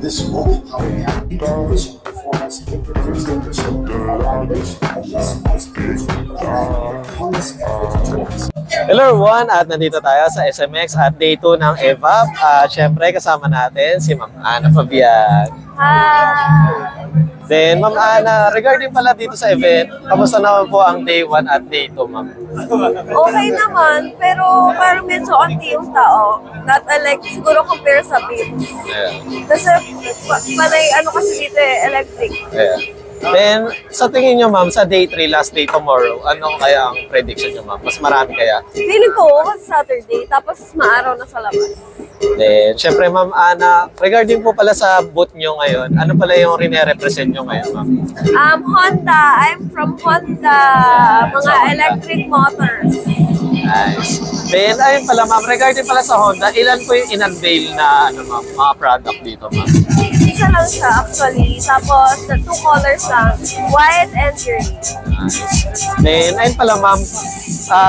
This multi-power panel innovation performance improves the efficiency of automation and less space and harness effort tools. Hello everyone, at nandito tayo sa SMX at day 2 ng EVAP. At syempre kasama natin si Ma'am Ana Fabian. Hi! Then Ma'am Ana, regarding pala dito sa event, kamusta naman po ang day 1 at day 2, Ma'am? Okay naman, pero parang medyo onti yung tao. Not like, siguro compare sa beach. Yeah. Kasi panay, ano kasi dito electric. Yeah. Then, sa tingin nyo ma'am, sa day 3, last day tomorrow, ano kaya ang prediction nyo ma'am? Mas marami kaya? Feeling ko kasi Saturday, tapos maaraw na sa labas. Then, syempre ma'am Ana, regarding po pala sa booth nyo ngayon, ano pala yung rine-represent nyo ngayon ma'am? Honda. I'm from Honda. Mga electric motors. Nice. Then, ayun pala ma'am, regarding pala sa Honda, ilan po yung in-unveil na ano, ma'am, mga product dito ma'am? Isa lang siya actually. Tapos, the 2 colors lang. White and green. Nice. Then, ayun pala ma'am,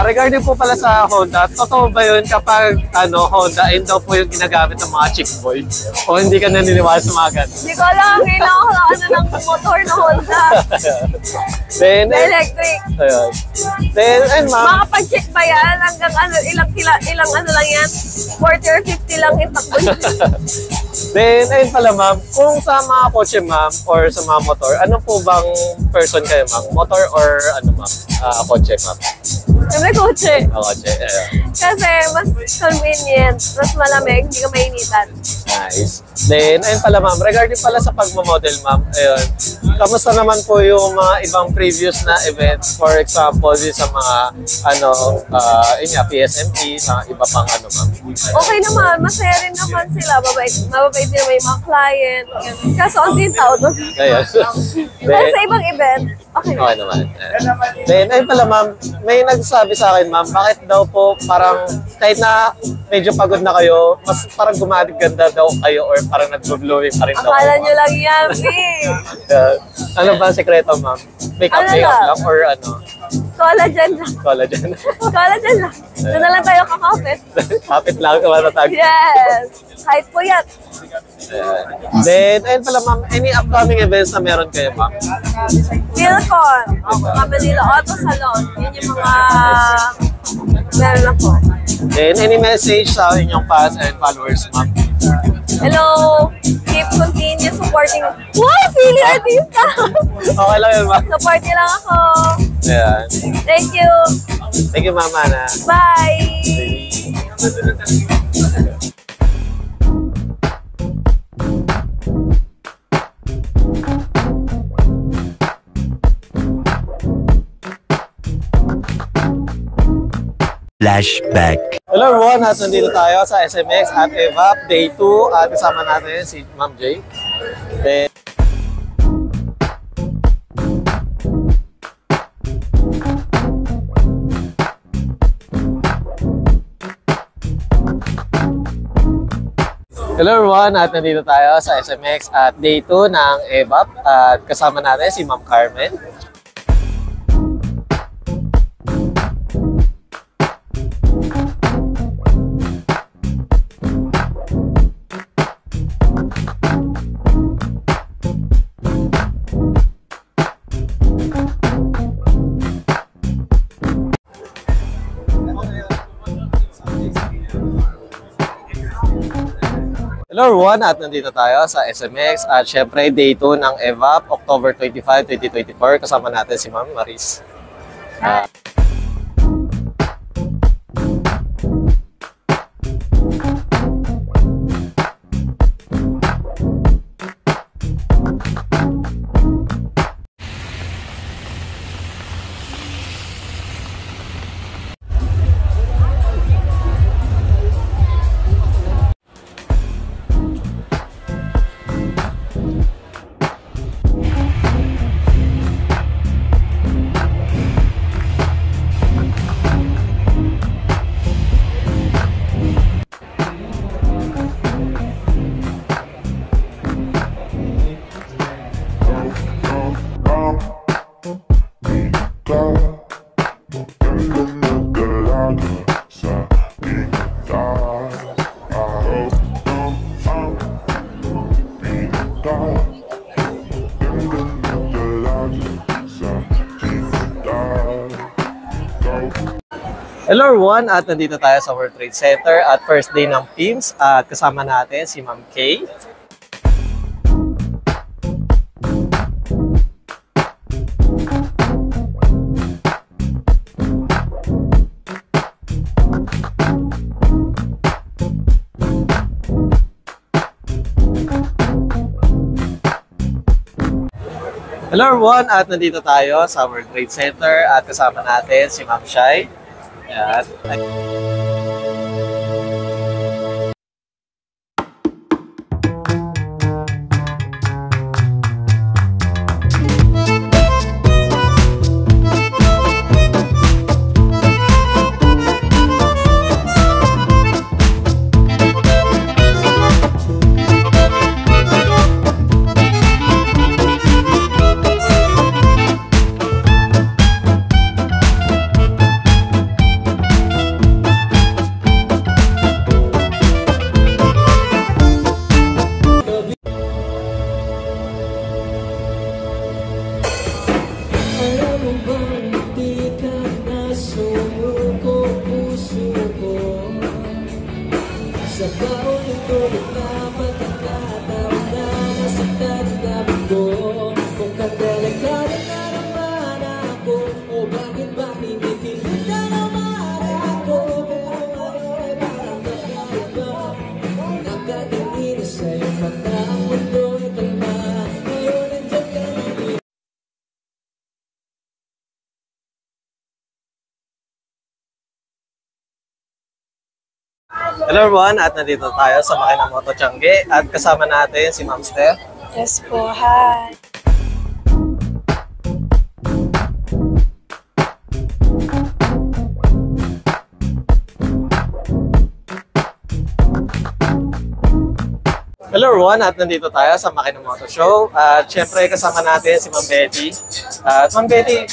regarding po pala sa Honda, totoo ba yun kapag ano, Honda, ayun daw po yung ginagamit ng mga chick boy? O hindi ka naniniwala sa mga ganun? Hindi ko alam, kailangan ko lang ano ng motor na Honda. Then, Na electric. ayun. Then, ayun ma'am, Makapag-check ba yan? Hanggang ano, ilang ano lang yan? 40 or 50 lang yung takbo niya. then, ayun pala ma'am, kung sa mga kotse ma'am or sa mga motor, ano po bang person kayo ma'am? Motor or ano ma'am? Kotse ma'am? May kotse. Kotse, ayun. Kasi mas convenient, mas malamig, hindi ka mainitan. Nice. Then, ayun pala ma'am, regarding pala sa pagmamodel ma'am, ayun, kamusta naman po yung mga ibang previous na events, for example, sa mga, ano, yun nga, PSMP, sa iba pang ano ma'am? Okay naman, masaya rin naman sila, mababait din naman yung mga client. Kaso, onti yung tao doon. Ayun. Pero sa ibang event, okay. Okay naman. Then, ayun pala ma'am, may nagsabi sa akin ma'am, bakit daw po parang kahit na medyo pagod na kayo, mas parang gumaganda daw kayo or parang nag-glowing pa rin daw. Akala nyo lang yan, Ano ba ang sekreto ma'am? Make-up Ano make-up lang? lang or ano? Collagen lang. Collagen? Collagen lang. Doon na lang tayo kakapit. Kapit lang sa matatag. Yes! Kahit po yan. Then, ayun pala ma'am, any upcoming events na meron kayo ma'am? Philcon, Manila Auto Salon. Yun yung mga meron ako. Then, any message sa inyong fans and followers ma'am? Hello! Keep continue supporting. Wow! Pili artista! Okay lang yun ma'am. Support niyo lang ako. Ayan. Thank you. Thank you ma'am Ana. Bye! Flashback. Hello everyone, at nandito tayo sa SMX at EVAP Day 2 at kasama natin si Ma'am Jay. Then, hello everyone, at nandito tayo sa SMX at Day 2 ng EVAP at kasama natin si Ma'am Carmen. Hello everyone, at nandito tayo sa SMX at syempre Day 2 ng EVAP, October 25, 2024. Kasama natin si Ma'am Maris. Hello everyone, at nandito tayo sa World Trade Center at first day ng PIMS at kasama natin si Ma'am Kay. Hello everyone, at nandito tayo sa World Trade Center at kasama natin si Ma'am Shai. Yan. Hello everyone, at nandito tayo sa Makinamoto Changi at kasama natin si Ma'am Steph. Yes po, hi! Hello everyone, at nandito tayo sa Makinamoto Show at syempre kasama natin si Ma'am Betty. At Ma'am Betty,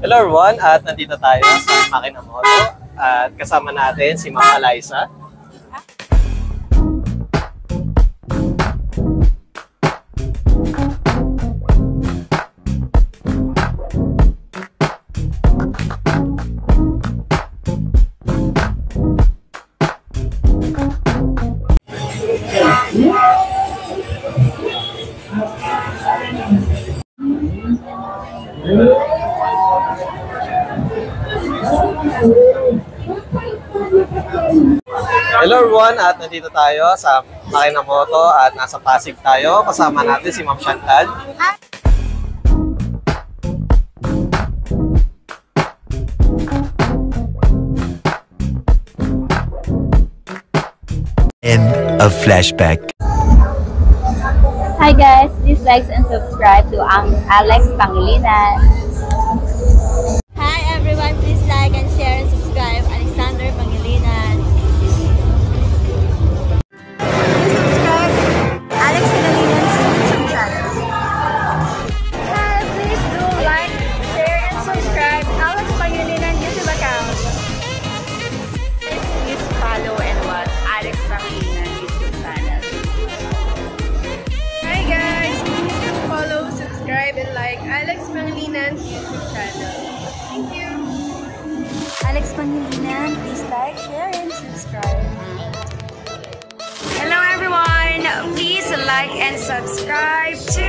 hello everyone, at nandito tayo sa Makinamoto at kasama natin si Ma'am Eliza. Hello everyone, at nandito tayo sa Makinamoto at nasa Pasig tayo. Kasama natin si Ma'am Chantal. End of flashback. Hi guys, please like and subscribe to Alex Pangilinan. Hi everyone, please like and share and subscribe Alexander Pangilinan. Subscribe Alex Pangilinan YouTube channel. Hi, please do like, share and subscribe Alex Pangilinan YouTube account. Please follow and watch Alex Pangilinan YouTube channel. Hi guys! Please follow, subscribe, and like Alex Pangalinan's YouTube channel. Thank you! Alex Pangilinan, please like, share, and subscribe. Hello everyone! Please like and subscribe to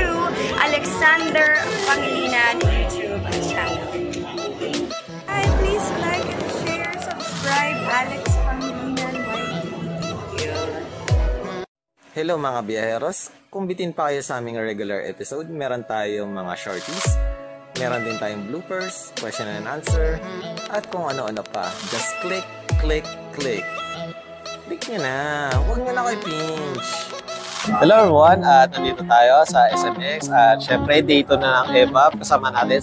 Alexander Pangilinan YouTube channel. Hi, please like and share, subscribe Alex Pangilinan YT. Hello mga biyaheros, kung bitin pa kayo sa aming regular episode, meron tayong mga shorties, meron din tayong bloopers, question and answer, at kung ano-ano pa. Just click, click, click. Click nyo na, huwag nyo na kayo pinch. Hello everyone, at nandito tayo sa SMX at syempre dito na ng EVAP kasama natin